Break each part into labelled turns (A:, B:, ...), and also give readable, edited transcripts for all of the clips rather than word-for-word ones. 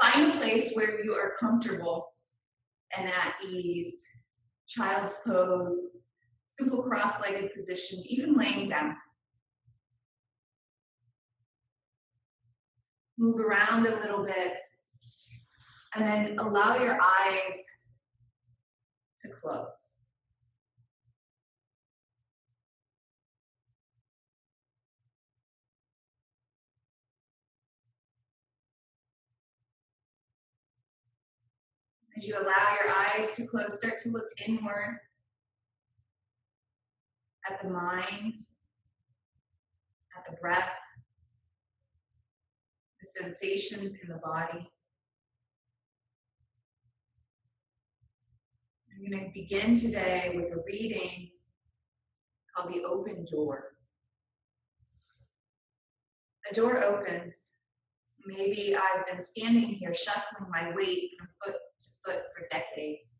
A: Find a place where you are comfortable and at ease. Child's pose, simple cross-legged position, even laying down. Move around a little bit, and then allow your eyes to close. As you allow your eyes to close, start to look inward at the mind, at the breath, the sensations in the body. I'm going to begin today with a reading called The Open Door. A door opens. Maybe I've been standing here shuffling my weight from foot to foot for decades.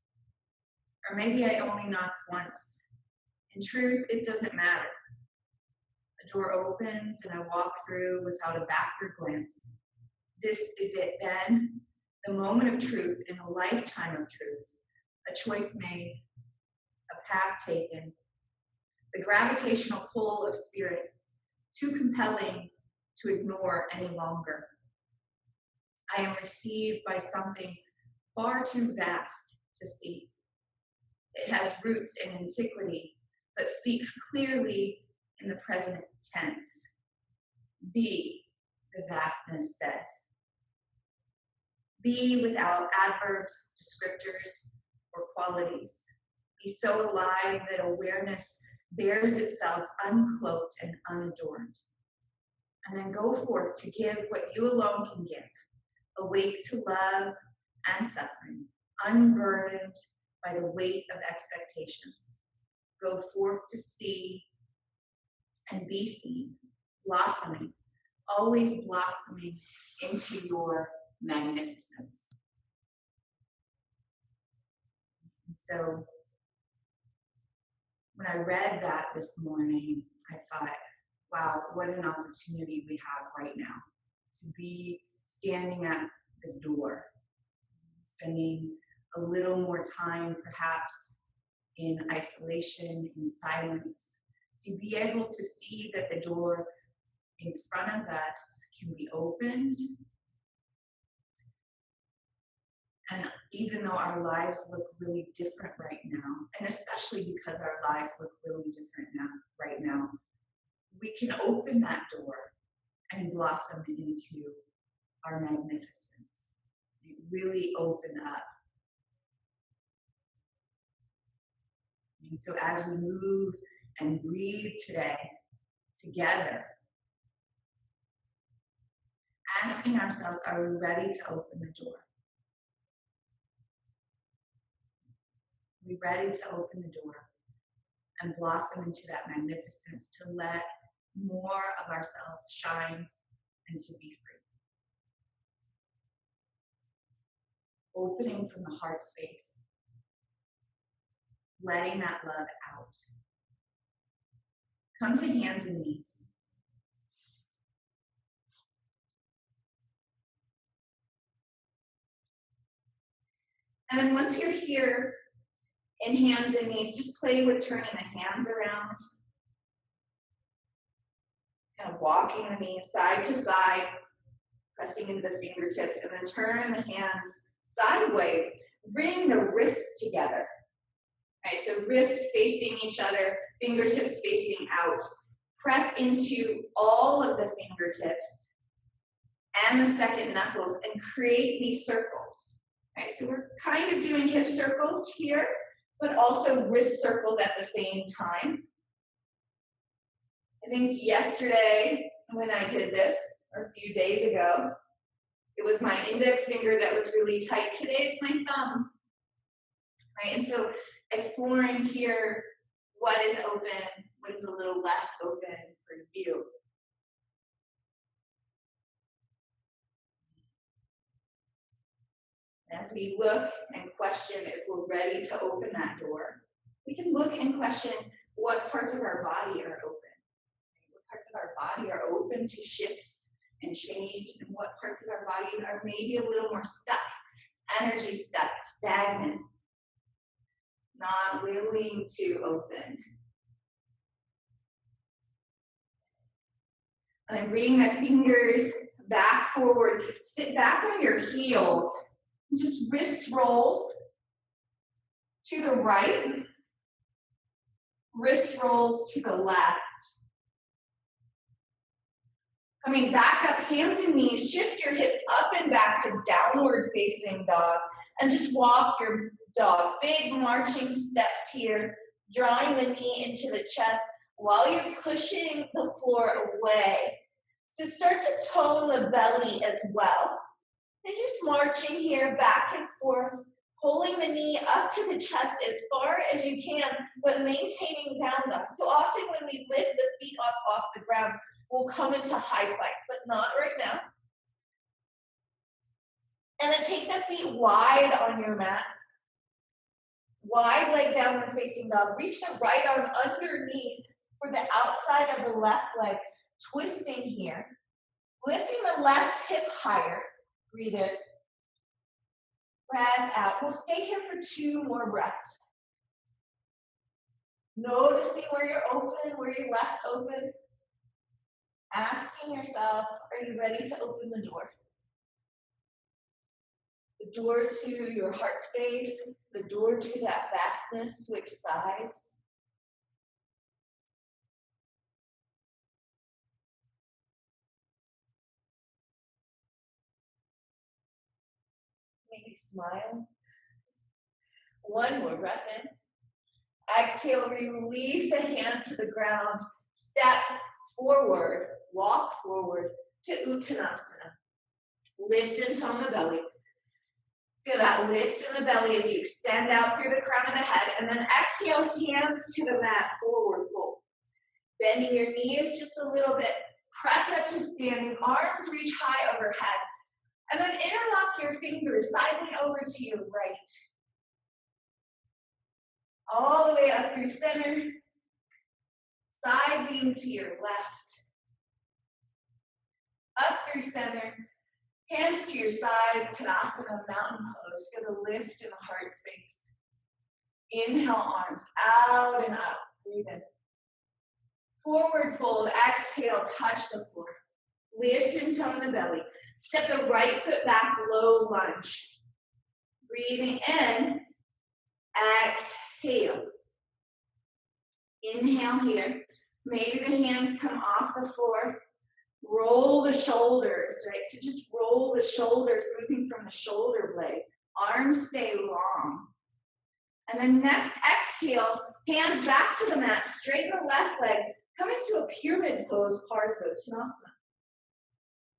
A: Or maybe I only knocked once. In truth, it doesn't matter. A door opens and I walk through without a backward glance. This is it then, the moment of truth in a lifetime of truth. A choice made, a path taken. The gravitational pull of spirit, too compelling to ignore any longer. I am received by something far too vast to see. It has roots in antiquity, but speaks clearly in the present tense. Be, the vastness says. Be without adverbs, descriptors, or qualities. Be so alive that awareness bears itself uncloaked and unadorned. And then go forth to give what you alone can give. Awake to love and suffering, unburdened by the weight of expectations. Go forth to see and be seen, blossoming, always blossoming into your magnificence. And so when I read that this morning, I thought, wow, what an opportunity we have right now to be standing at the door, spending a little more time perhaps in isolation, in silence, to be able to see that the door in front of us can be opened. And even though our lives look really different right now, and especially because our lives look really different right now, we can open that door and blossom into our magnificence. Really open up. And so as we move and breathe today together, asking ourselves, are we ready to open the door? Are we ready to open the door and blossom into that magnificence, to let more of ourselves shine and to be free? Opening from the heart space, letting that love out. Come to hands and knees. And then once you're here in hands and knees, just play with turning the hands around. Kind of walking the knees side to side, pressing into the fingertips, and then turn the hands sideways. Bring the wrists together. Right, so wrists facing each other, fingertips facing out. Press into all of the fingertips and the second knuckles and create these circles. Right, so we're kind of doing hip circles here, but also wrist circles at the same time. I think yesterday when I did this, or a few days ago, it was my index finger that was really tight. Today it's my thumb. Right, and so exploring here what is open, what is a little less open for you. As we look and question if we're ready to open that door, we can look and question what parts of our body are open. What parts of our body are open to shifts and change, and what parts of our bodies are maybe a little more stuck, energy stuck, stagnant, not willing to open. And then bring the fingers back forward. Sit back on your heels. Just wrist rolls to the right, wrist rolls to the left. Coming back up, hands and knees, shift your hips up and back to downward facing dog. And just walk your dog. Big marching steps here, drawing the knee into the chest while you're pushing the floor away. So start to tone the belly as well. And just marching here back and forth, pulling the knee up to the chest as far as you can, but maintaining down dog. So often when we lift the feet up off the ground, we'll come into high plank, but not right now. And then take the feet wide on your mat. Wide leg downward facing dog. Reach the right arm underneath for the outside of the left leg. Twisting here. Lifting the left hip higher. Breathe in. Breath out. We'll stay here for 2 more breaths. Noticing where you're open, where you're less open. Asking yourself, are you ready to open the door? The door to your heart space, the door to that vastness, switch sides. Maybe smile. 1 more breath in. Exhale, release the hand to the ground. Step forward, walk forward to Uttanasana. Lift and tone the belly. Feel that lift in the belly as you extend out through the crown of the head. And then exhale, hands to the mat, forward fold. Bending your knees just a little bit. Press up to standing, arms reach high overhead. And then interlock your fingers, sidling over to your right. All the way up through center. Side beam to your left. Up through center. Hands to your sides, Tadasana, mountain pose. Feel the lift in the heart space. Inhale, arms out and up. Breathe in. Forward fold, exhale, touch the floor. Lift and tone the belly. Step the right foot back, low lunge. Breathing in, exhale. Inhale here. Maybe the hands come off the floor. Roll the shoulders, right? So just roll the shoulders, moving from the shoulder blade. Arms stay long. And then next, exhale, hands back to the mat, straighten the left leg, come into a pyramid pose, Butler-Kublanov.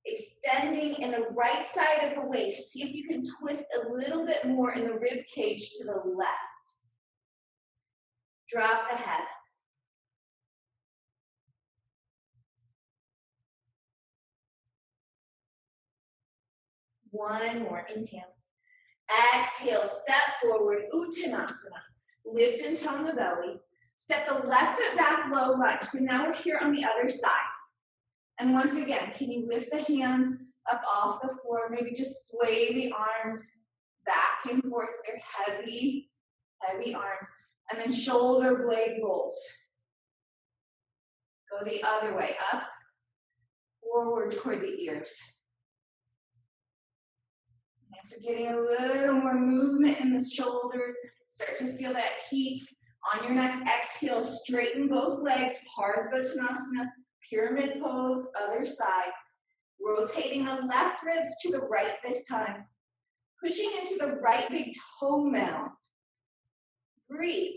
A: Extending in the right side of the waist. See if you can twist a little bit more in the rib cage to the left. Drop the head. One more, inhale. Exhale, step forward, Uttanasana. Lift and tone the belly. Step the left foot back, low lunge. So now we're here on the other side. And once again, can you lift the hands up off the floor? Maybe just sway the arms back and forth. They're heavy, heavy arms. And then shoulder blade rolls. Go the other way, up, forward toward the ears. And so getting a little more movement in the shoulders. Start to feel that heat. On your next exhale, straighten both legs, Butler-Kublanov, pyramid pose, other side. Rotating the left ribs to the right this time. Pushing into the right big toe mound. Breathe.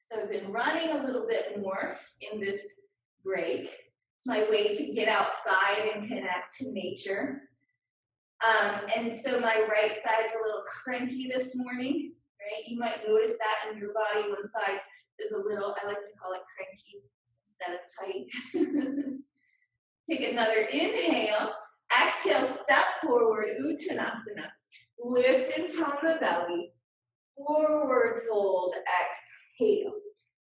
A: So I've been running a little bit more in this break. It's my way to get outside and connect to nature. And so my right side's a little cranky this morning, right? You might notice that in your body. One side is a little, I like to call it cranky instead of tight. Take another inhale. Exhale, step forward, Uttanasana. Lift and tone the belly. Forward fold, exhale.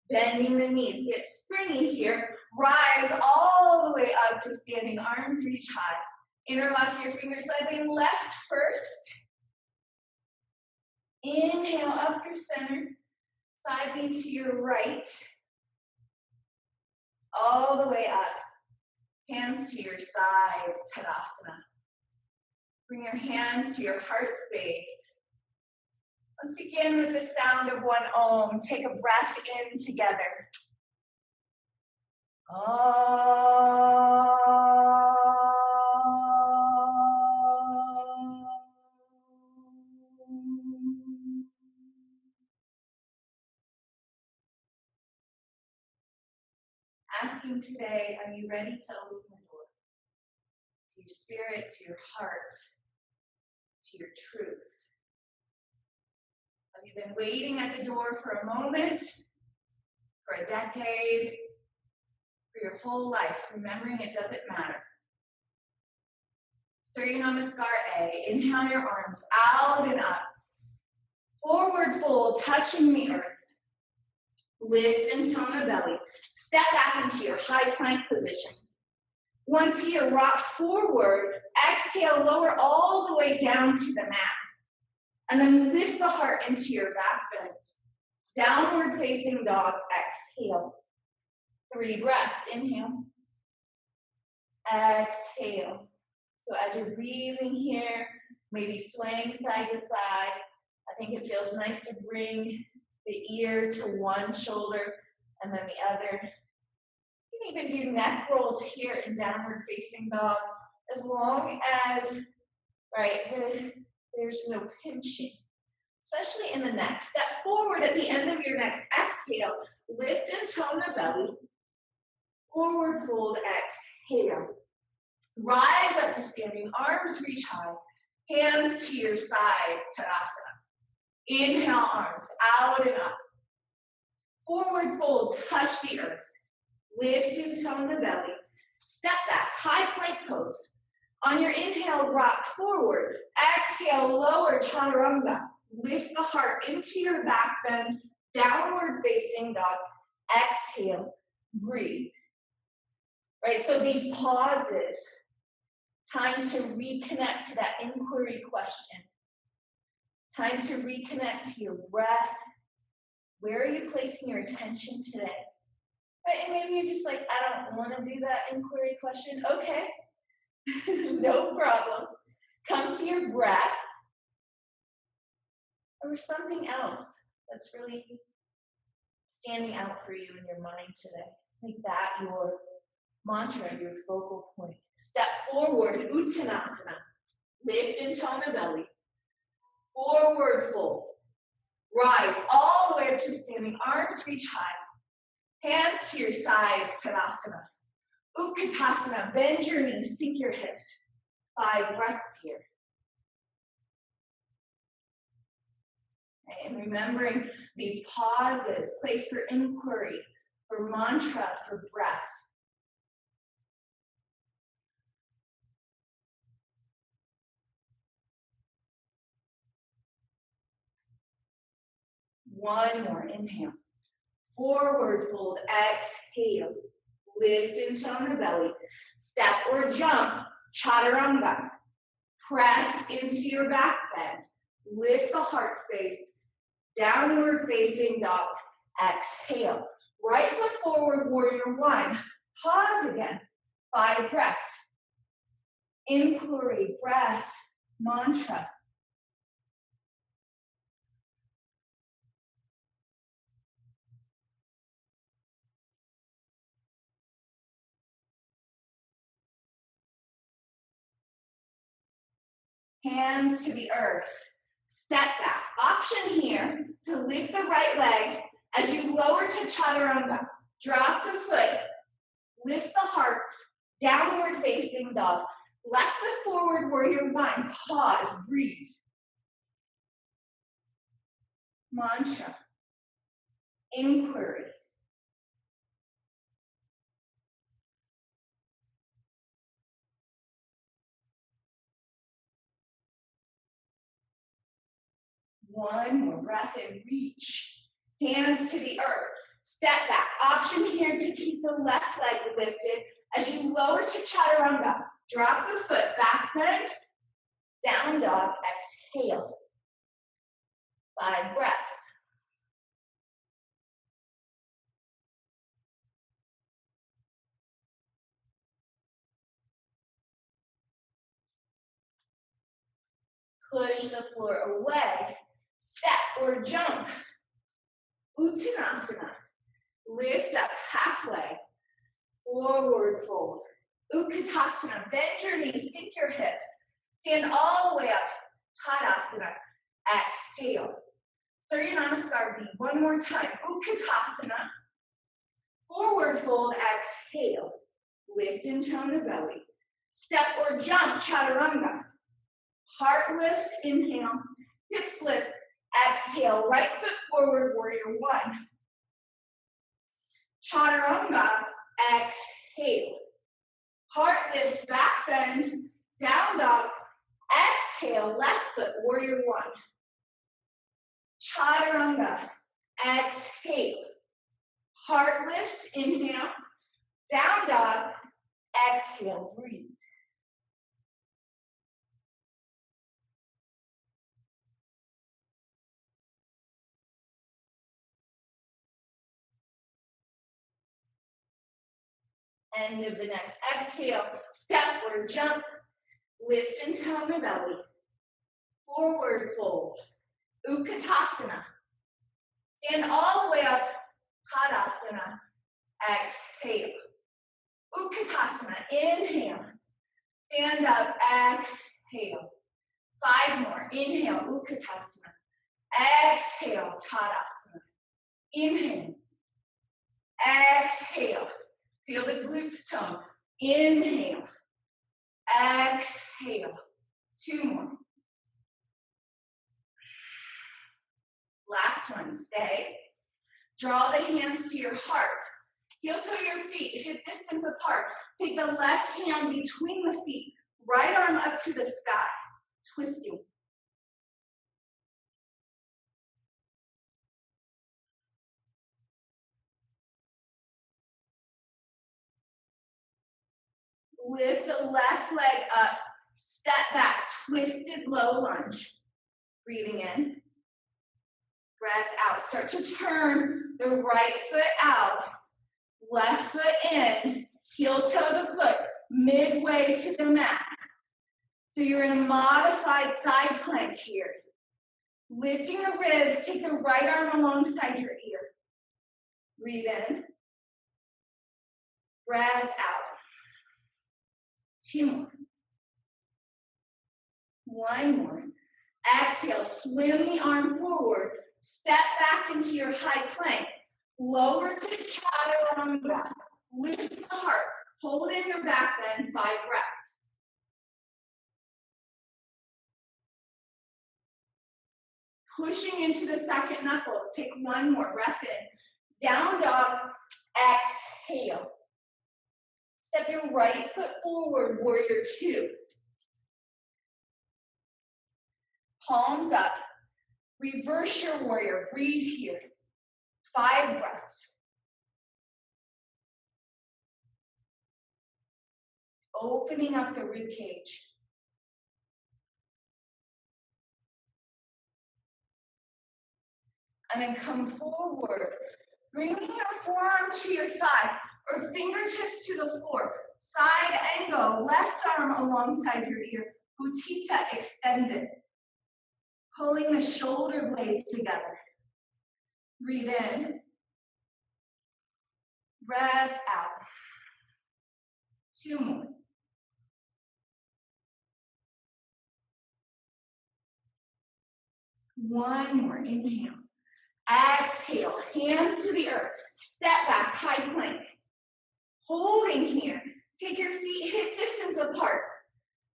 A: Bending the knees, get springy here. Rise all the way up to standing arms reach high. Interlock your fingers slightly left first. Inhale up through center. Side lean to your right. All the way up. Hands to your sides, Tadasana. Bring your hands to your heart space. Let's begin with the sound of one Om. Take a breath in together. Om. Asking today, are you ready to open the door? To your spirit, to your heart, to your truth. Have you been waiting at the door for a moment, for a decade, for your whole life, remembering it doesn't matter? Surya Namaskar A. Inhale your arms out and up. Forward fold, touching the earth. Lift and tone the belly. Step back into your high plank position. Once here, rock forward. Exhale, lower all the way down to the mat. And then lift the heart into your back bend. Downward facing dog, exhale. 3 breaths, inhale. Exhale. So as you're breathing here, maybe swaying side to side, I think it feels nice to bring the ear to one shoulder and then the other. You can even do neck rolls here in downward facing dog, as long as, there's no pinching, especially in the neck. Step forward at the end of your next exhale. Lift and tone the belly. Forward fold, exhale. Rise up to standing, arms reach high. Hands to your sides, Tadasana. Inhale, arms out and up. Forward fold, touch the earth. Lift and tone the belly. Step back, high plank pose. On your inhale, rock forward. Exhale, lower chaturanga. Lift the heart into your back bend. Downward facing dog. Exhale, breathe. Right, so these pauses, time to reconnect to that inquiry question. Time to reconnect to your breath. Where are you placing your attention today? Right, and maybe you're just like, I don't want to do that inquiry question. Okay, no problem. Come to your breath. Or something else that's really standing out for you in your mind today. Make that your mantra, your focal point. Step forward, Uttanasana. Lift and tone the belly. Forward fold. Rise all the way up to standing, arms reach high. Hands to your sides, Tadasana. Utkatasana, bend your knees, sink your hips. 5 breaths here. And remembering these pauses, place for inquiry, for mantra, for breath. One more, inhale. Forward fold, exhale. Lift and tone the belly. Step or jump, chaturanga. Press into your back bend. Lift the heart space. Downward facing dog. Exhale. Right foot forward, warrior 1. Pause again. 5 breaths. Inquiry, breath, mantra. Hands to the earth. Step back. Option here to lift the right leg as you lower to chaturanga. Drop the foot. Lift the heart. Downward facing dog. Left foot forward, warrior 1. Pause. Breathe. Mantra. Inquiry. One more breath and reach. Hands to the earth.
B: Step back. Option here to keep the left leg lifted as you lower to chaturanga. Drop the foot, back bend, down dog, exhale. 5 breaths. Push the floor away. Step or jump. Uttanasana. Lift up halfway. Forward fold. Utkatasana. Bend your knees, sink your hips. Stand all the way up. Tadasana. Exhale. Surya Namaskar B. One more time. Utkatasana. Forward fold. Exhale. Lift and tone the belly. Step or jump. Chaturanga. Heart lifts. Inhale. Hips lift. Exhale. Right foot forward. Warrior 1. Chaturanga. Exhale. Heart lifts. Back bend. Down dog. Exhale. Left foot. Warrior 1. Chaturanga. Exhale. Heart lifts. Inhale. Down dog. Exhale. Breathe. End of the next exhale. Step or jump. Lift and tone the belly. Forward fold. Utkatasana. Stand all the way up. Tadasana. Exhale. Utkatasana. Inhale. Stand up. Exhale. 5 more. Inhale. Utkatasana. Exhale. Tadasana. Inhale. Exhale. Feel the glutes tone. Inhale. Exhale. 2 more. Last one. Stay. Draw the hands to your heart. Heel toe your feet, hip distance apart. Take the left hand between the feet. Right arm up to the sky. Twisting. Lift the left leg up. Step back. Twisted low lunge. Breathing in. Breath out. Start to turn the right foot out. Left foot in. Heel toe the foot. Midway to the mat. So you're in a modified side plank here. Lifting the ribs. Take the right arm alongside your ear. Breathe in. Breath out. 2 more. 1 more. Exhale, swim the arm forward. Step back into your high plank. Lower to chaturanga. Lift the heart. Hold in your back bend. 5 breaths. Pushing into the second knuckles. Take 1 more. Breath in. Down dog. Exhale. Step your right foot forward, warrior 2. Palms up. Reverse your warrior. Breathe here. 5 breaths. Opening up the rib cage. And then come forward. Bringing your forearm to your thigh or fingertips to the floor. Side angle, left arm alongside your ear. Utthita extended. Pulling the shoulder blades together. Breathe in. Breath out. 2 more. One more. Inhale. Exhale. Hands to the earth. Step back. High plank. Holding here. Take your feet hip distance apart.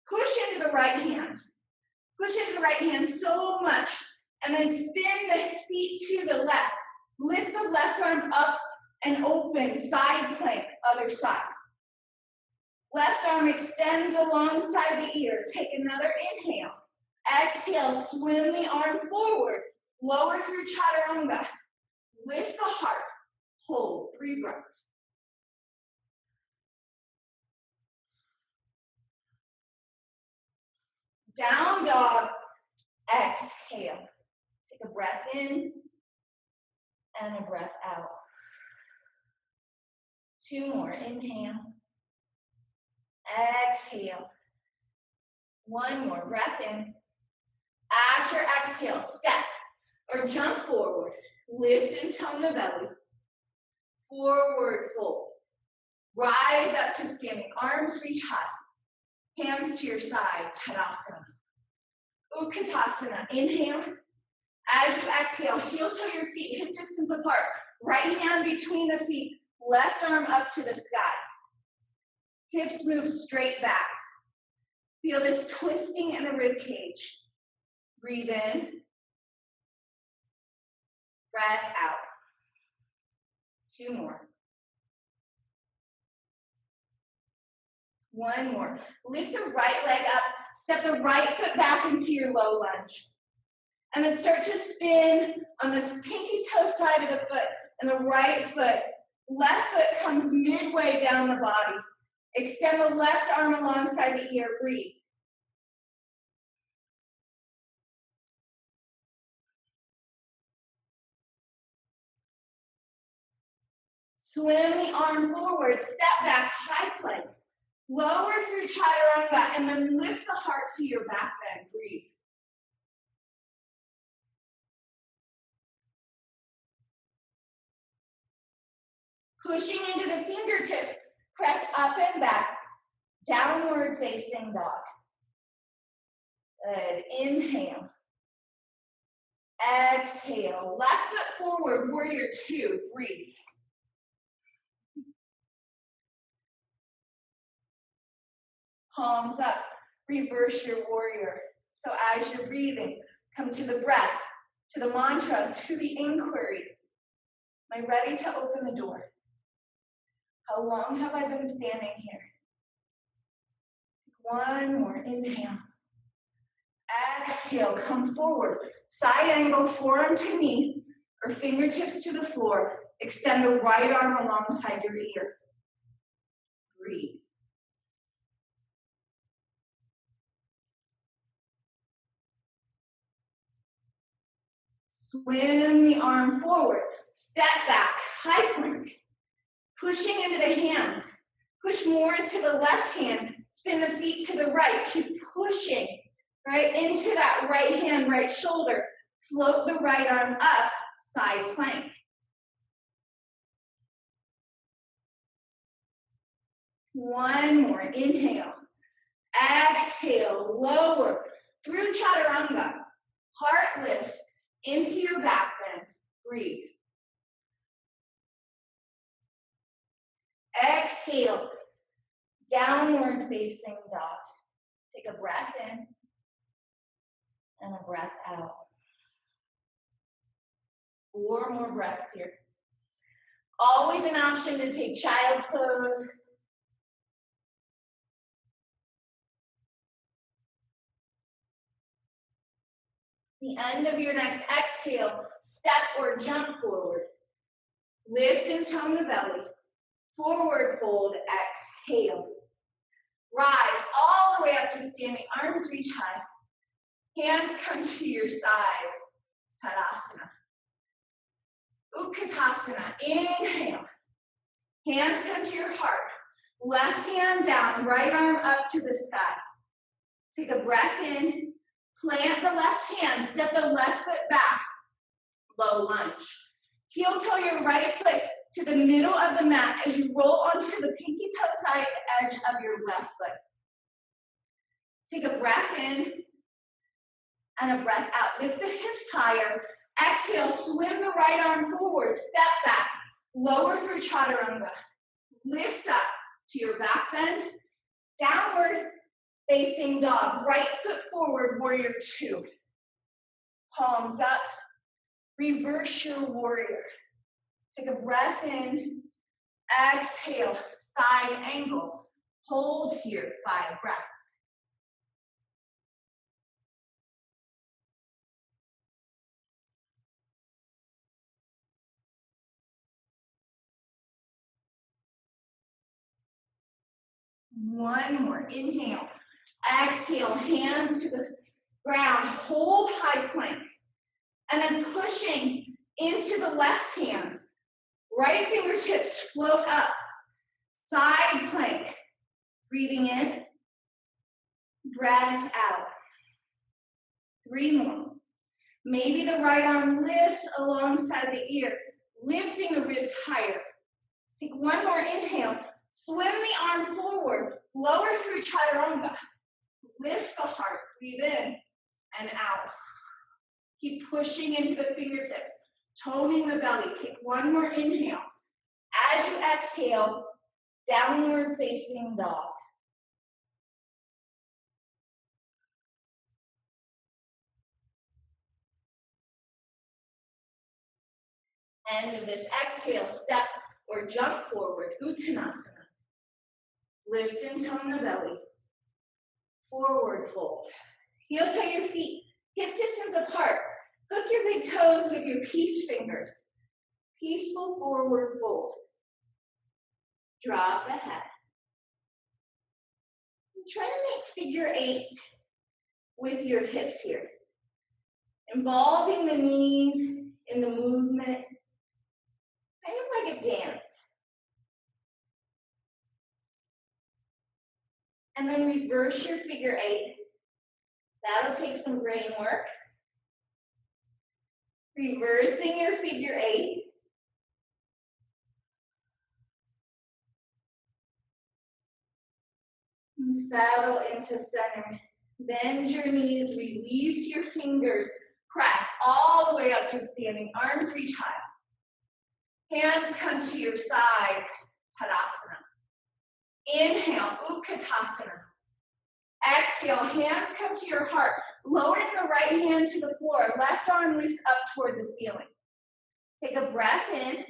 B: Push into the right hand. Push into the right hand so much. And then spin the feet to the left. Lift the left arm up and open. Side plank. Other side. Left arm extends alongside the ear. Take another inhale. Exhale. Swim the arm forward. Lower through chaturanga. Lift the heart. hold, 3 breaths. Down dog, exhale. Take a breath in and a breath out. 2 more, inhale. Exhale. 1 more, breath in. At your exhale, step or jump forward. Lift and tone the belly. Forward fold. Rise up to standing, arms reach high. Hands to your side, Tadasana. Utkatasana, inhale. As you exhale, heel toe your feet hip distance apart. Right hand between the feet, left arm up to the sky. Hips move straight back. Feel this twisting in the rib cage. Breathe in. Breath out. 2 more. 1 more. Lift the right leg up. Step the right foot back into your low lunge. And then start to spin on this pinky toe side of the foot and the right foot. Left foot comes midway down the body. Extend the left arm alongside the ear. Breathe. Swim the arm forward. Step back, high plank. Lower through chaturanga and then lift the heart to your back bend. Breathe. Pushing into the fingertips, press up and back. Downward facing dog. Good. Inhale. Exhale. Left foot forward, warrior 2. Breathe. Palms up. Reverse your warrior. So as you're breathing, come to the breath, to the mantra, to the inquiry. Am I ready to open the door? How long have I been standing here? 1 more. Inhale. Exhale. Come forward. Side angle, forearm to knee, or fingertips to the floor. Extend the right arm alongside your ear. Breathe. Swim the arm forward. Step back, high plank. Pushing into the hands. Push more into the left hand. Spin the feet to the right. Keep pushing, right, into that right hand, right shoulder. Float the right arm up, side plank. One more, inhale. Exhale, lower through chaturanga. Heart lifts into your back bend. Breathe. Exhale, downward facing dog. Take a breath in and a breath out. 4 more breaths here. Always an option to take child's pose. The end of your next exhale, step or jump forward. Lift and tone the belly. Forward fold, exhale. Rise all the way up to standing, arms reach high. Hands come to your sides, Tadasana. Utkatasana, inhale. Hands come to your heart. Left hand down, right arm up to the sky. Take a breath in. Plant the left hand, step the left foot back, low lunge. Heel toe your right foot to the middle of the mat as you roll onto the pinky toe side edge of your left foot. Take a breath in and a breath out. Lift the hips higher. Exhale, swim the right arm forward, step back, lower through chaturanga. Lift up to your back bend, downward facing dog, right foot forward, warrior 2. Palms up, reverse your warrior. Take a breath in, exhale, side angle. Hold here, 5 breaths. One more, inhale. Exhale, hands to the ground, hold high plank. And then pushing into the left hand. Right fingertips float up. Side plank. Breathing in. Breath out. 3 more. Maybe the right arm lifts alongside the ear, lifting the ribs higher. Take one more inhale. Swim the arm forward. Lower through chaturanga. Lift the heart. Breathe in and out. Keep pushing into the fingertips, toning the belly. Take one more inhale. As you exhale, downward facing dog. End of this exhale, step or jump forward, Uttanasana. Lift and tone the belly. Forward fold. Heel toe your feet, hip distance apart. Hook your big toes with your peace fingers. Peaceful forward fold. Drop the head. Try to make figure eights with your hips here. Involving the knees in the movement. Kind of like a dance. And then reverse your figure eight. That'll take some brain work. Reversing your figure eight. And settle into center. Bend your knees, release your fingers. Press all the way up to standing. Arms reach high. Hands come to your sides. Tadasana. Inhale, Utkatasana. Exhale, hands come to your heart. Lowering the right hand to the floor. Left arm lifts up toward the ceiling. Take a breath in.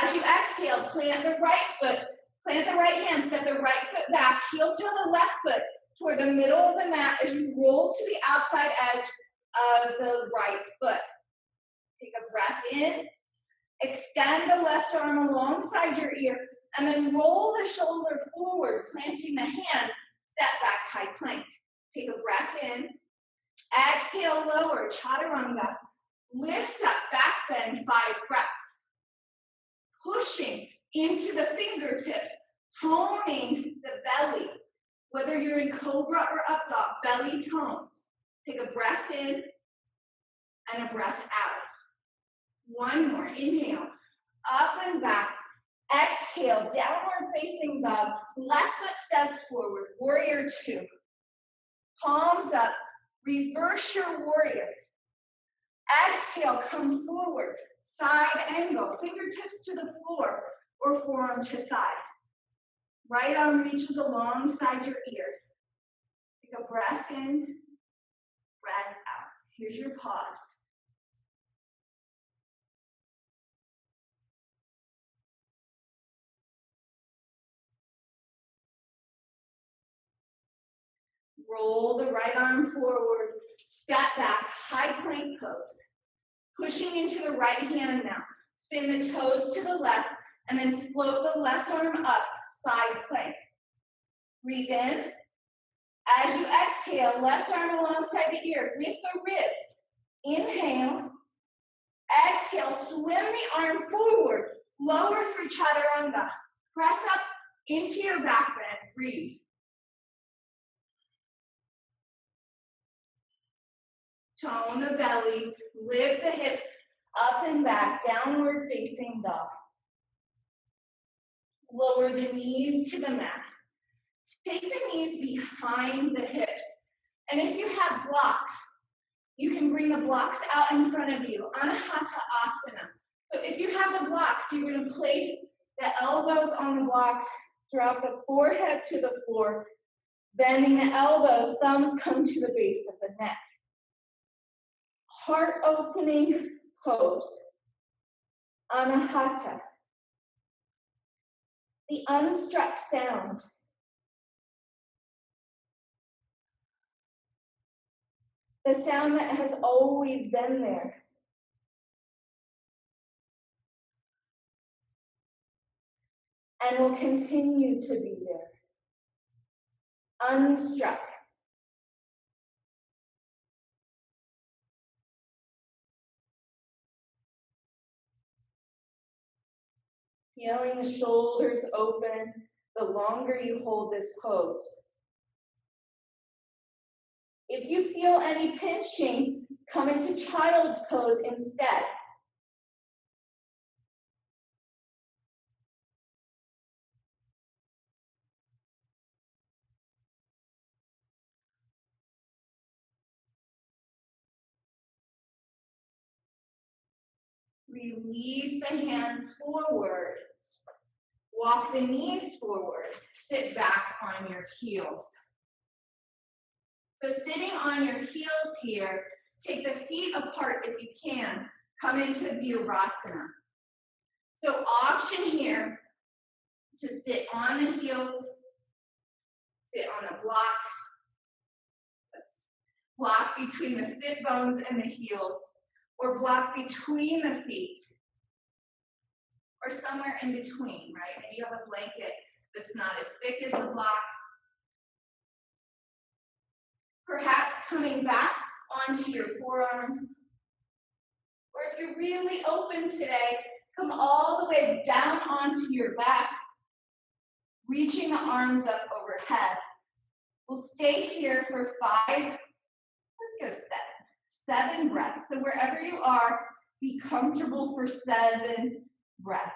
B: As you exhale, plant the right foot. Plant the right hand, step the right foot back. Heel to the left foot toward the middle of the mat as you roll to the outside edge of the right foot. Take a breath in. Extend the left arm alongside your ear, and then roll the shoulder forward, planting the hand, step back, high plank. Take a breath in. Exhale, lower, chaturanga. Lift up, back bend, 5 breaths. Pushing into the fingertips, toning the belly. Whether you're in cobra or up dog, belly tones. Take a breath in and a breath out. One more, inhale, up and back. Exhale, downward facing dog. Left foot steps forward, warrior 2. Palms up, reverse your warrior. Exhale, come forward, side angle, fingertips to the floor or forearm to thigh. Right arm reaches alongside your ear. Take a breath in, breath out. Here's your pause. Roll the right arm forward, step back, high plank pose. Pushing into the right hand now. Spin the toes to the left and then float the left arm up, side plank. Breathe in. As you exhale, left arm alongside the ear, lift the ribs. Inhale. Exhale, swim the arm forward, lower through chaturanga. Press up into your back bend, breathe. Tone the belly, lift the hips up and back, downward facing dog. Lower the knees to the mat. Take the knees behind the hips. And if you have blocks, you can bring the blocks out in front of you, Anahata Asana. So if you have the blocks, you're going to place the elbows on the blocks, drop the forehead to the floor, bending the elbows, thumbs come to the base of the neck. Heart opening pose. Anahata. The unstruck sound. The sound that has always been there. And will continue to be there. unstruck. Feeling the shoulders open the longer you hold this pose. If you feel any pinching, come into child's pose instead. Release the hands forward. Walk the knees forward. Sit back on your heels. So sitting on your heels here, take the feet apart if you can. Come into Virasana. So option here to sit on the heels, sit on a block between the sit bones and the heels, or block between the feet, or somewhere in between, right? Maybe you have a blanket that's not as thick as a block. Perhaps coming back onto your forearms. Or if you're really open today, come all the way down onto your back, reaching the arms up overhead. We'll stay here for 5, let's go 7 breaths. So wherever you are, be comfortable for 7 breaths.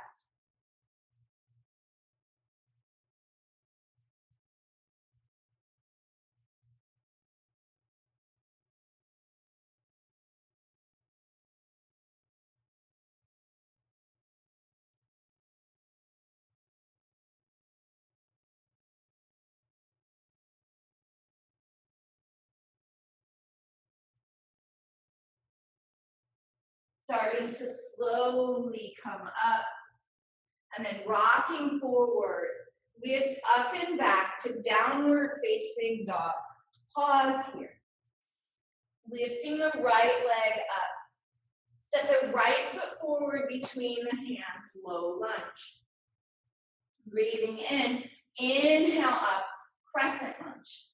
B: Starting to slowly come up and then rocking forward. Lift up and back to downward facing dog. Pause here. Lifting the right leg up. Step the right foot forward between the hands, low lunge. Breathing in, inhale up, crescent lunge.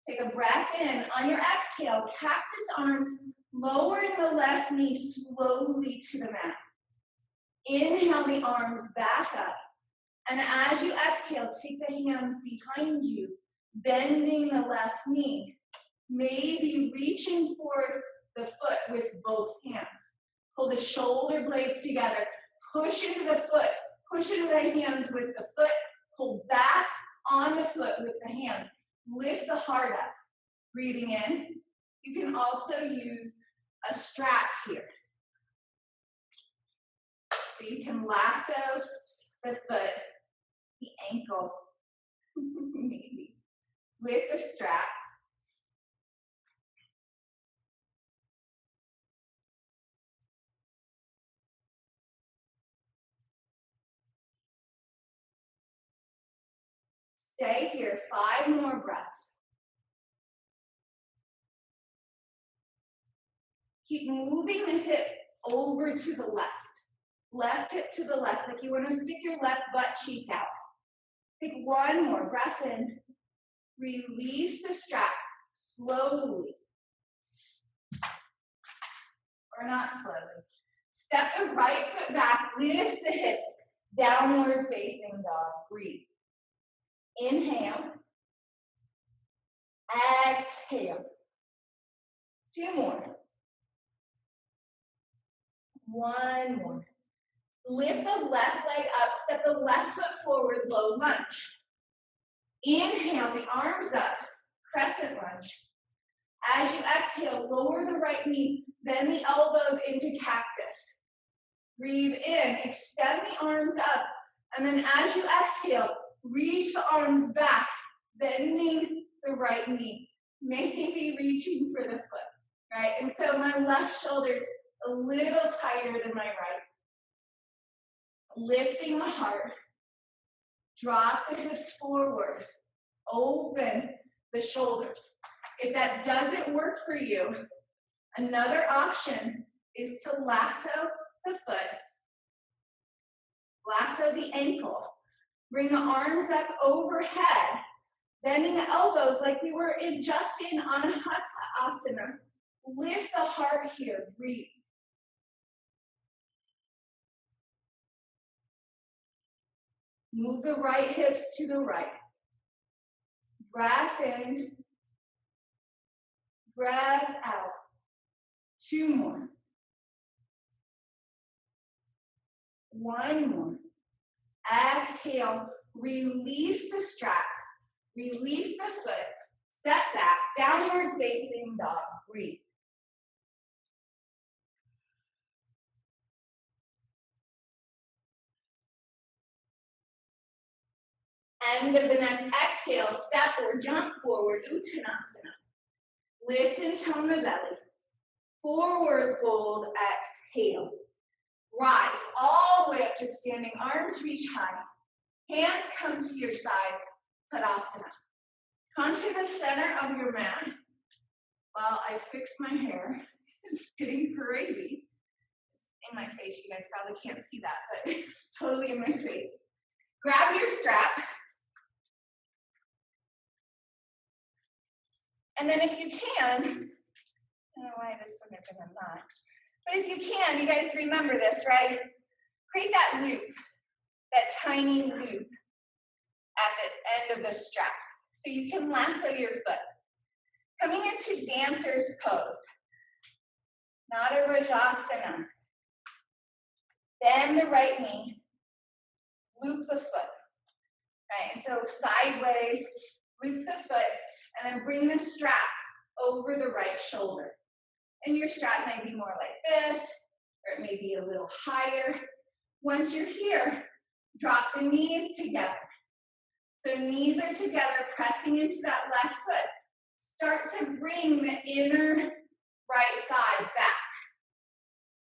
B: Take a breath in. On your exhale, cactus arms, lowering the left knee slowly to the mat. Inhale the arms back up. And as you exhale, take the hands behind you, bending the left knee. Maybe reaching for the foot with both hands. Pull the shoulder blades together. Push into the foot. Push into the hands with the foot. Pull back on the foot with the hands. Lift the heart up. Breathing in. You can also use a strap here. So you can lasso the foot, the ankle, maybe, with the strap. Stay here, 5 more breaths. Keep moving the hip over to the left. Left hip to the left, like you want to stick your left butt cheek out. Take 1 more breath in. Release the strap slowly. Or not slowly. Step the right foot back, lift the hips, downward facing dog. Breathe. Inhale. Exhale. 2 more. 1 more. Lift the left leg up, step the left foot forward, low lunge. Inhale the arms up, crescent lunge. As you exhale, lower the right knee, bend the elbows into cactus. Breathe in, extend the arms up, and then as you exhale, reach the arms back, bending the right knee, maybe reaching for the foot, right? And so my left shoulder's a little tighter than my right. Lifting the heart, drop the hips forward, open the shoulders. If that doesn't work for you, another option is to lasso the foot, lasso the ankle, bring the arms up overhead, Bending the elbows like we were just in Anahata Asana. Lift the heart here, breathe. Move the right hips to the right. Breath in, breath out. 2 more. 1 more. Exhale, release the strap, release the foot, step back, downward facing dog, breathe. End of the next exhale, step or jump forward, Uttanasana. Lift and tone the belly. Forward fold, exhale. Rise all the way up to standing, arms reach high. Hands come to your sides, Tadasana. Come to the center of your mat. While I fix my hair, it's getting crazy. It's in my face, you guys probably can't see that, but it's totally in my face. Grab your strap. And then if you can, I don't know why this one isn't in that, but if you can, you guys remember this, right? Create that loop, that tiny loop at the end of the strap. So you can lasso your foot. Coming into dancer's pose. Nada Rajasana. Bend the right knee. Loop the foot. Right, and so sideways, loop the foot, and then bring the strap over the right shoulder. And your strap may be more like this, or it may be a little higher. Once you're here, drop the knees together. So knees are together, pressing into that left foot. Start to bring the inner right thigh back.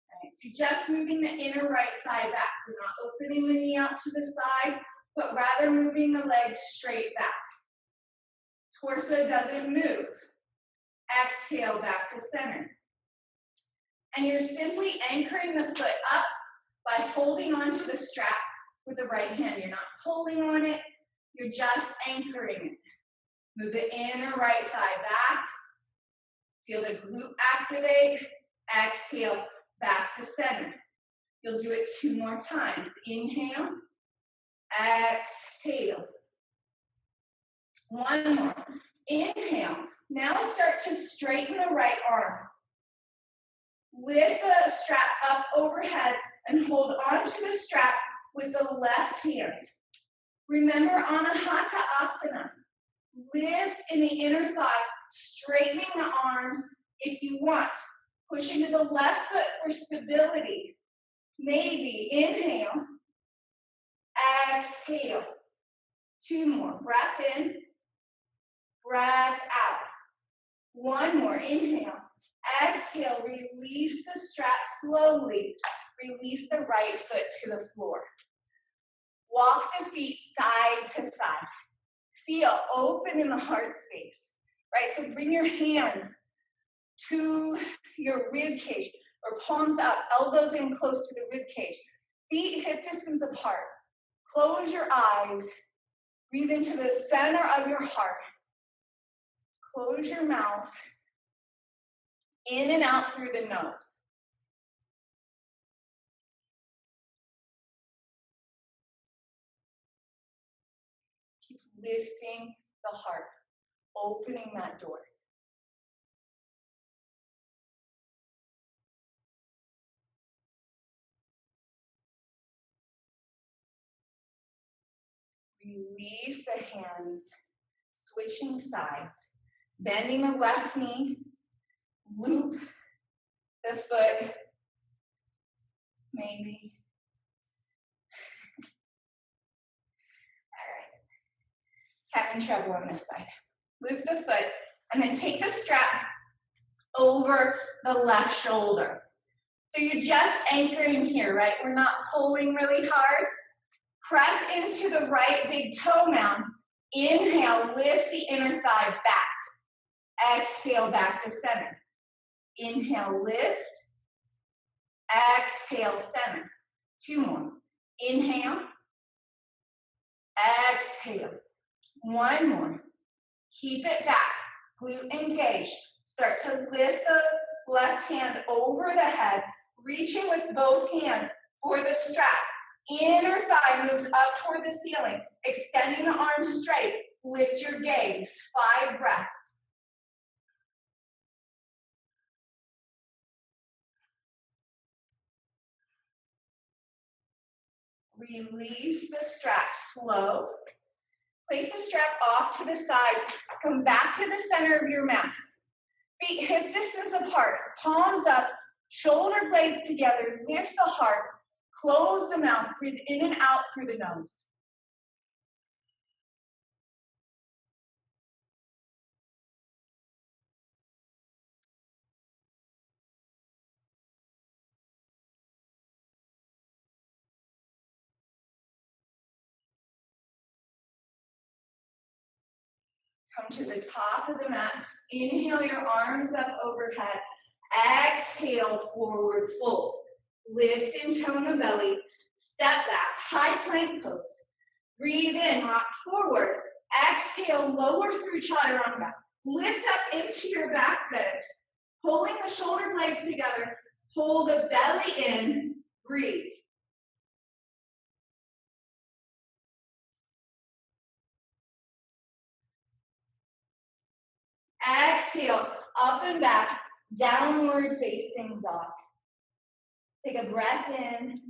B: Right, so you're just moving the inner right thigh back. We're not opening the knee out to the side, but rather moving the legs straight back. Torso doesn't move. Exhale back to center. And you're simply anchoring the foot up by holding onto the strap with the right hand. You're not pulling on it, you're just anchoring it. Move the inner right thigh back. Feel the glute activate. Exhale back to center. You'll do it 2 more times. Inhale. Exhale. 1 more. Inhale. Now start to straighten the right arm. Lift the strap up overhead and hold onto the strap with the left hand. Remember Anahata Asana. Lift in the inner thigh, straightening the arms if you want. Push into the left foot for stability. Maybe inhale. Exhale. 2 more. Breath in. Breath out. 1 more. Inhale. Exhale. Release the strap slowly. Release the right foot to the floor. Walk the feet side to side. Feel open in the heart space. Right? So bring your hands to your rib cage or palms up, elbows in close to the rib cage. Feet hip distance apart. Close your eyes. Breathe into the center of your heart. Close your mouth. In and out through the nose. Keep lifting the heart, opening that door. Release the hands, switching sides, bending the left knee, loop the foot, maybe. All right. Having trouble on this side. Loop the foot, and then take the strap over the left shoulder. So you're just anchoring here, right? We're not pulling really hard. Press into the right big toe mound. Inhale, lift the inner thigh back. Exhale, back to center. Inhale, lift. Exhale, center. 2 more. Inhale. Exhale. 1 more. Keep it back, glute engaged. Start to lift the left hand over the head, reaching with both hands for the strap. Inner thigh moves up toward the ceiling, extending the arms straight. Lift your gaze, 5 breaths. Release the strap, slow. Place the strap off to the side. Come back to the center of your mat. Feet hip distance apart, palms up, shoulder blades together. Lift the heart, close the mouth, breathe in and out through the nose. Come to the top of the mat. Inhale your arms up overhead. Exhale, forward fold. Lift and tone the belly. Step back, high plank pose. Breathe in, rock forward. Exhale, lower through chaturanga. Lift up into your back bend. Pulling the shoulder blades together. Pull the belly in. Breathe. Exhale, up and back, downward facing dog. Take a breath in.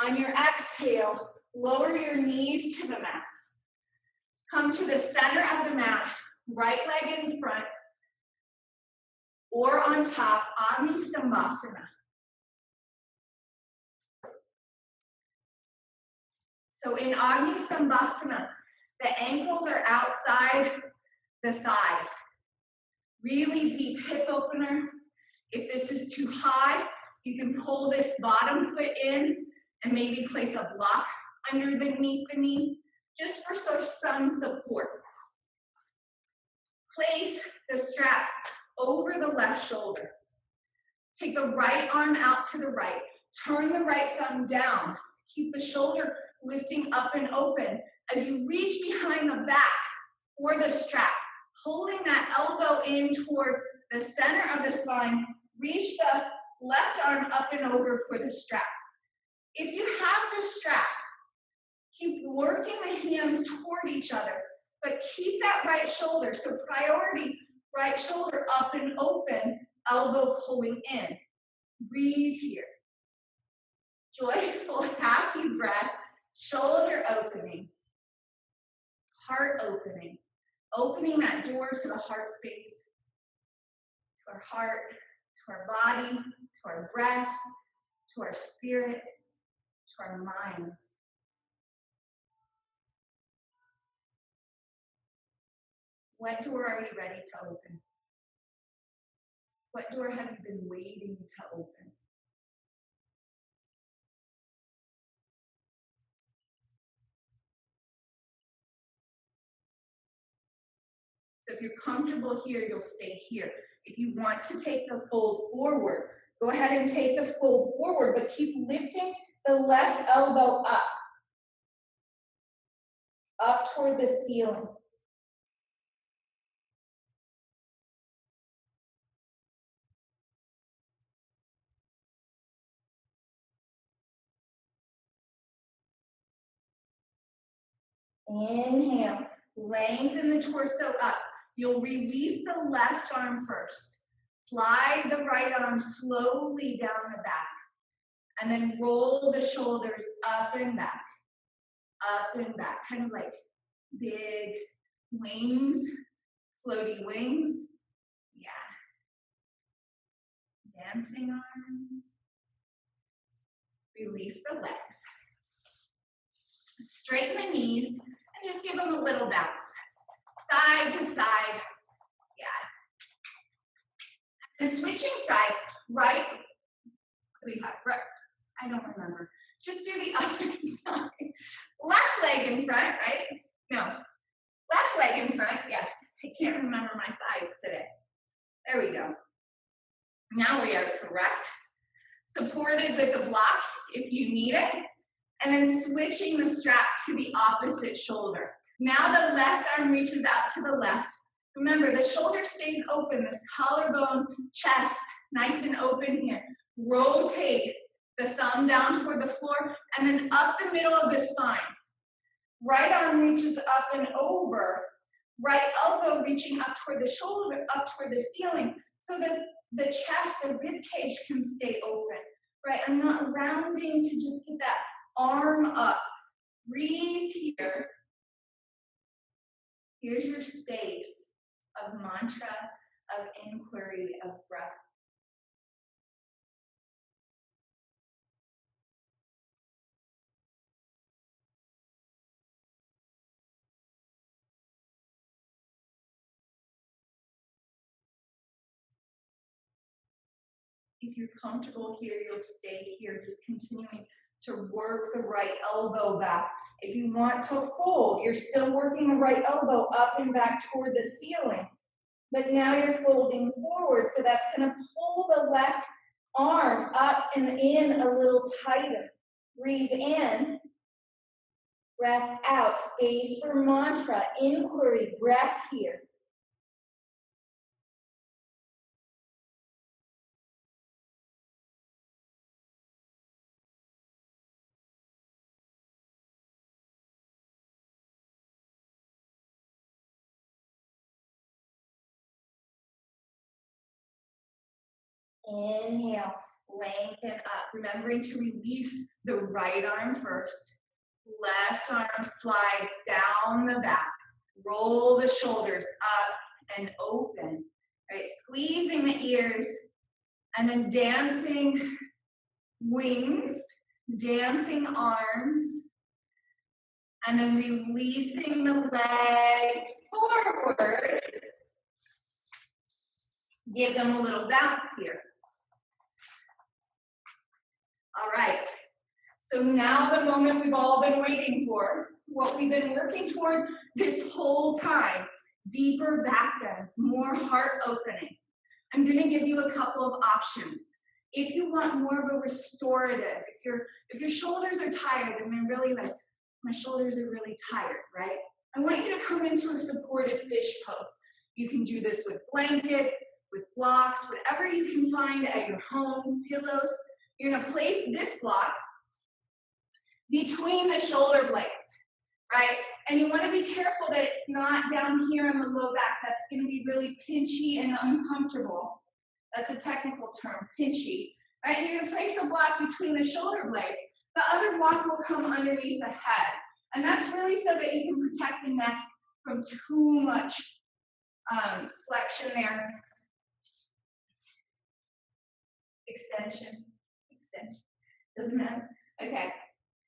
B: On your exhale, lower your knees to the mat. Come to the center of the mat, right leg in front, or on top, Adho-Stambhasana. So in Adho-Stambhasana, the ankles are outside the thighs. Really deep hip opener. If this is too high, you can pull this bottom foot in and maybe place a block underneath the knee, just for some support. Place the strap over the left shoulder. Take the right arm out to the right. Turn the right thumb down. Keep the shoulder lifting up and open as you reach behind the back for the strap. Holding that elbow in toward the center of the spine, reach the left arm up and over for the strap. If you have the strap, keep working the hands toward each other, but keep that right shoulder. So priority, right shoulder up and open, elbow pulling in. Breathe here. Joyful, happy breath, shoulder opening, heart opening. Opening that door to the heart space, to our heart, to our body, to our breath, to our spirit, to our mind. What door are you ready to open? What door have you been waiting to open? So if you're comfortable here, you'll stay here. If you want to take the fold forward, go ahead and take the fold forward, but keep lifting the left elbow up toward the ceiling. Inhale, lengthen the torso up. You'll release the left arm first. Slide the right arm slowly down the back. And then roll the shoulders up and back, kind of like big wings, floaty wings. Yeah. Dancing arms. Release the legs. Straighten the knees and just give them a little bounce. Side to side. Yeah. And switching sides, right? What do we have? Right. I don't remember. Just do the other side. Left leg in front, right? No. Left leg in front, yes. I can't remember my sides today. There we go. Now we are correct. Supported with the block if you need it. And then switching the strap to the opposite shoulder. Now the left arm reaches out to the left. Remember, the shoulder stays open, this collarbone, chest, nice and open here. Rotate the thumb down toward the floor and then up the middle of the spine. Right arm reaches up and over. Right elbow reaching up toward the shoulder, up toward the ceiling, so that the chest, the rib cage can stay open. Right, I'm not rounding to just get that arm up. Breathe here. Here's your space of mantra, of inquiry, of breath. If you're comfortable here, you'll stay here, just continuing to work the right elbow back. If you want to fold, you're still working the right elbow up and back toward the ceiling. But now you're folding forward, so that's going to pull the left arm up and in a little tighter. Breathe in, breath out, space for mantra, inquiry, breath here. Inhale, lengthen up, remembering to release the right arm first. Left arm slides down the back. Roll the shoulders up and open. Right, squeezing the ears and then dancing wings, dancing arms, and then releasing the legs forward. Give them a little bounce here. All right, so now the moment we've all been waiting for, what we've been working toward this whole time, deeper back bends, more heart opening. I'm gonna give you a couple of options. If you want more of a restorative, if your shoulders are tired and they're really like, my shoulders are really tired, right? I want you to come into a supported fish pose. You can do this with blankets, with blocks, whatever you can find at your home, pillows. You're gonna place this block between the shoulder blades, right? And you wanna be careful that it's not down here in the low back. That's gonna be really pinchy and uncomfortable. That's a technical term, pinchy, right? And you're gonna place the block between the shoulder blades. The other block will come underneath the head. And that's really so that you can protect the neck from too much flexion there. Extension, doesn't matter, okay.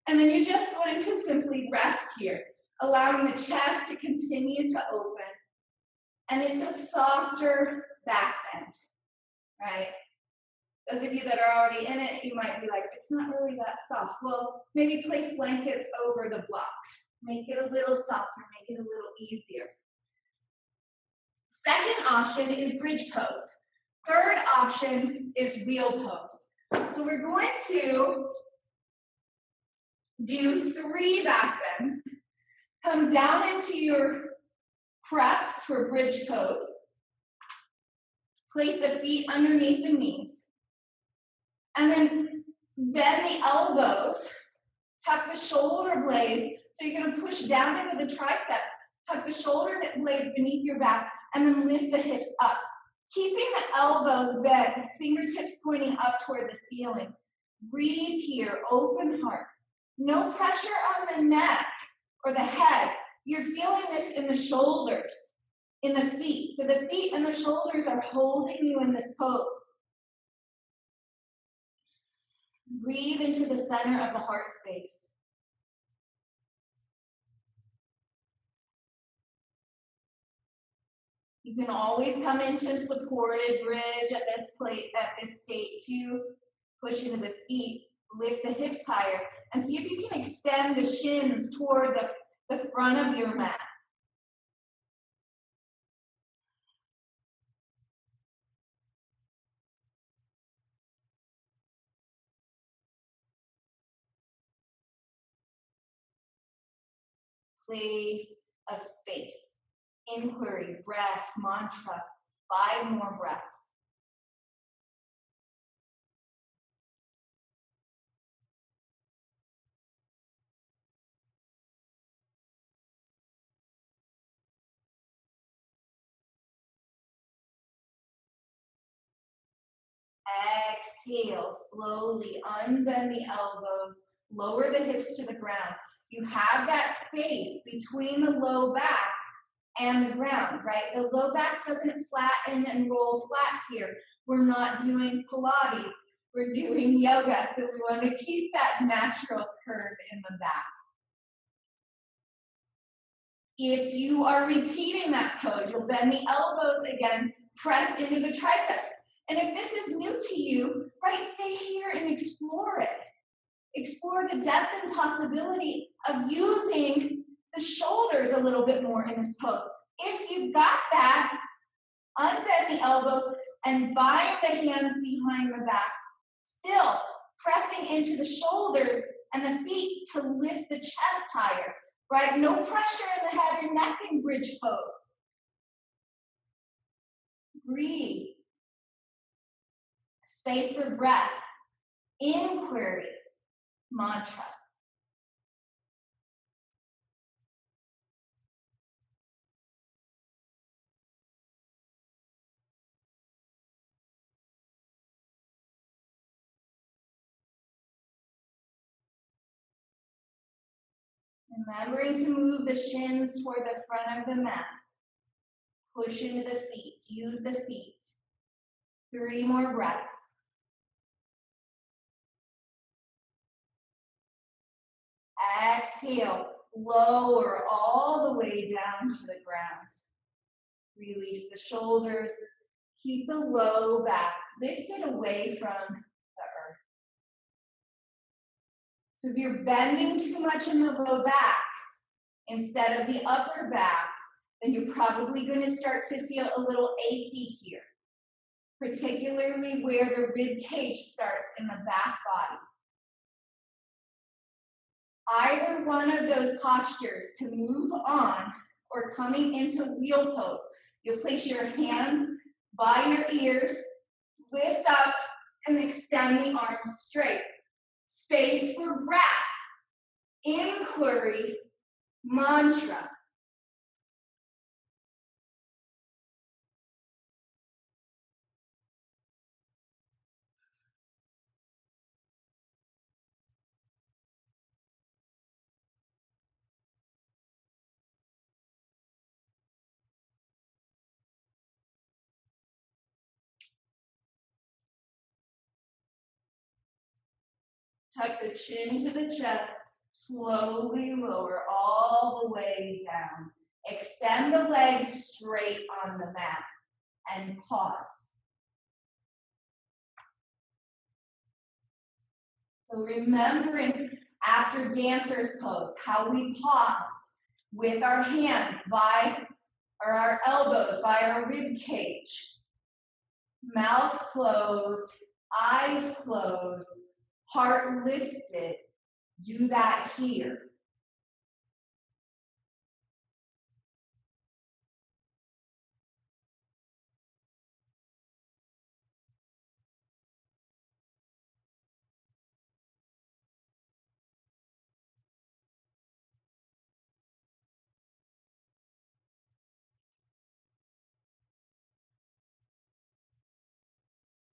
B: And then you're just going to simply rest here, allowing the chest to continue to open. And it's a softer back bend, right? Those of you that are already in it, you might be like, it's not really that soft. Well, maybe place blankets over the blocks. Make it a little softer, make it a little easier. Second option is bridge pose. Third option is wheel pose. So we're going to do 3 back bends. Come down into your prep for bridge pose. Place the feet underneath the knees. And then bend the elbows. Tuck the shoulder blades. So you're going to push down into the triceps. Tuck the shoulder blades beneath your back. And then lift the hips up. Keeping the elbows bent, fingertips pointing up toward the ceiling. Breathe here, open heart. No pressure on the neck or the head. You're feeling this in the shoulders, in the feet. So the feet and the shoulders are holding you in this pose. Breathe into the center of the heart space. You can always come into supported bridge at this state too. Push into the feet, lift the hips higher, and see if you can extend the shins toward the front of your mat. Place of space. inquiry, breath, mantra. 5 more breaths. Exhale, slowly unbend the elbows, lower the hips to the ground. You have that space between the low back and the ground, right? The low back doesn't flatten and roll flat here. We're not doing Pilates, we're doing yoga, so we want to keep that natural curve in the back. If you are repeating that pose, you'll bend the elbows again, press into the triceps. And if this is new to you, right, stay here and explore it. Explore the depth and possibility of using the shoulders a little bit more in this pose. If you've got that, unbend the elbows and bind the hands behind the back. Still pressing into the shoulders and the feet to lift the chest higher, right? No pressure in the head and neck in bridge pose. Breathe. Space for breath. Inquiry. Mantra. Remembering to move the shins toward the front of the mat. Push into the feet. Use the feet. 3 more breaths. Exhale. Lower all the way down to the ground. Release the shoulders. Keep the low back lifted away from the earth. So if you're bending too much in the low back instead of the upper back, then you're probably going to start to feel a little achy here, particularly where the rib cage starts in the back body. Either one of those postures to move on or coming into wheel pose. You'll place your hands by your ears, lift up and extend the arms straight. Space for breath, inquiry, mantra. Tuck the chin to the chest, slowly lower all the way down. Extend the legs straight on the mat and pause. So remembering after dancer's pose, how we pause with our hands by, or our elbows by our rib cage. Mouth closed, eyes closed, heart lifted. Do that here.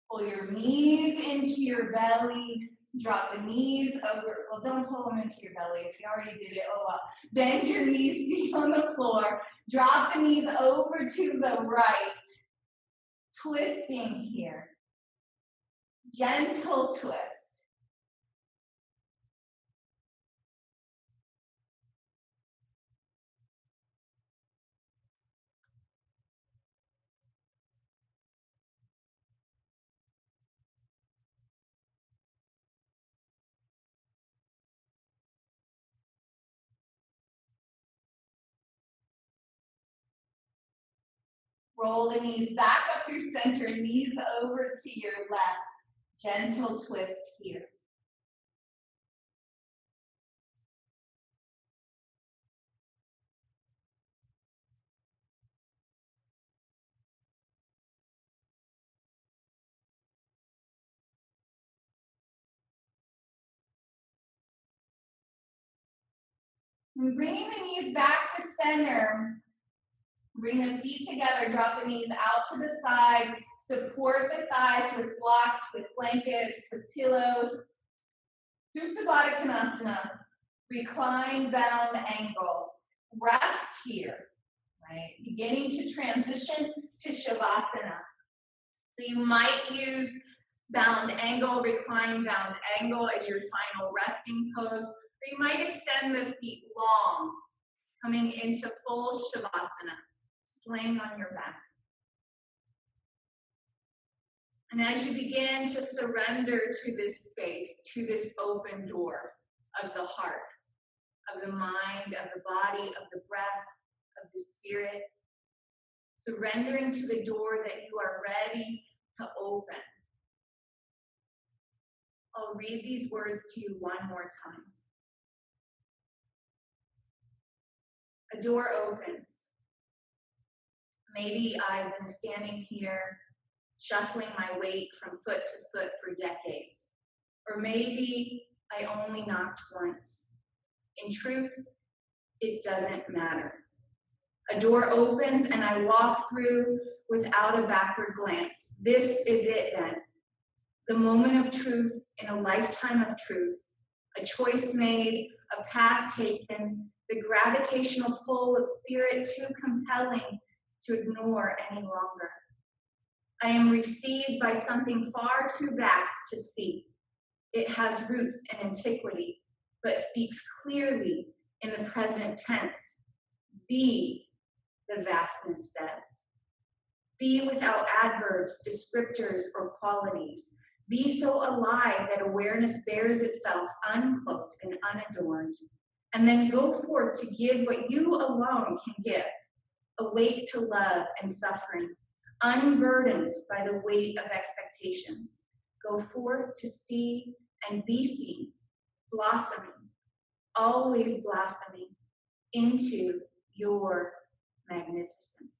B: Pull your knees into your belly. Drop the knees over. Well, don't pull them into your belly. If you already did it, oh well. Bend your knees, feet on the floor. Drop the knees over to the right. Twisting here. Gentle twist. Roll the knees back up through center, knees over to your left. Gentle twist here. And bringing the knees back to center. Bring the feet together, drop the knees out to the side. Support the thighs with blocks, with blankets, with pillows. Supta Baddha Konasana. Recline, bound angle. Rest here, right? Beginning to transition to Shavasana. So you might use bound angle, recline, bound angle as your final resting pose. Or you might extend the feet long, coming into full Shavasana, just laying on your back. And as you begin to surrender to this space, to this open door of the heart, of the mind, of the body, of the breath, of the spirit, surrendering to the door that you are ready to open. I'll read these words to you one more time. A door opens. Maybe I've been standing here shuffling my weight from foot to foot for decades. Or maybe I only knocked once. In truth, it doesn't matter. A door opens and I walk through without a backward glance. This is it then. The moment of truth in a lifetime of truth. A choice made, a path taken, the gravitational pull of spirit too compelling to ignore any longer. I am received by something far too vast to see. It has roots in antiquity, but speaks clearly in the present tense. Be, the vastness says. Be without adverbs, descriptors, or qualities. Be so alive that awareness bears itself uncloaked and unadorned. And then go forth to give what you alone can give. Awake to love and suffering, unburdened by the weight of expectations. Go forth to see and be seen, blossoming, always blossoming into your magnificence.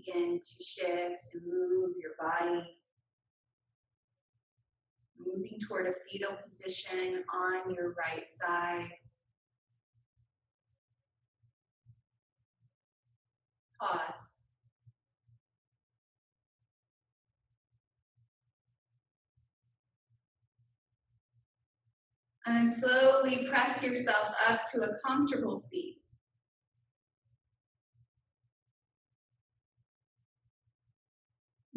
B: Begin to shift, to move your body, moving toward a fetal position on your right side. Pause. And then slowly press yourself up to a comfortable seat.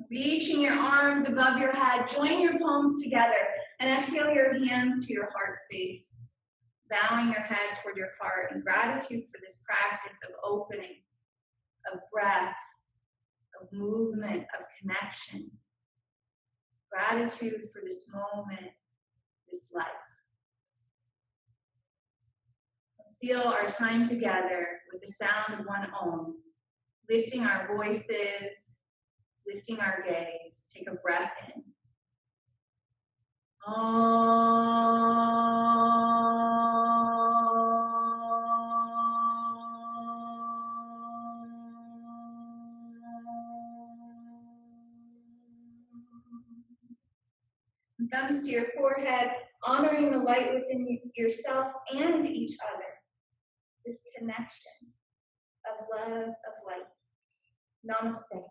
B: Reaching your arms above your head, join your palms together, and exhale your hands to your heart space. Bowing your head toward your heart in gratitude for this practice of opening, of breath, of movement, of connection. Gratitude for this moment, this life. Let's seal our time together with the sound of one Om, lifting our voices, lifting our gaze. Take a breath in. Thumbs to your forehead, honoring the light within yourself and each other. This connection of love, of light. Namaste.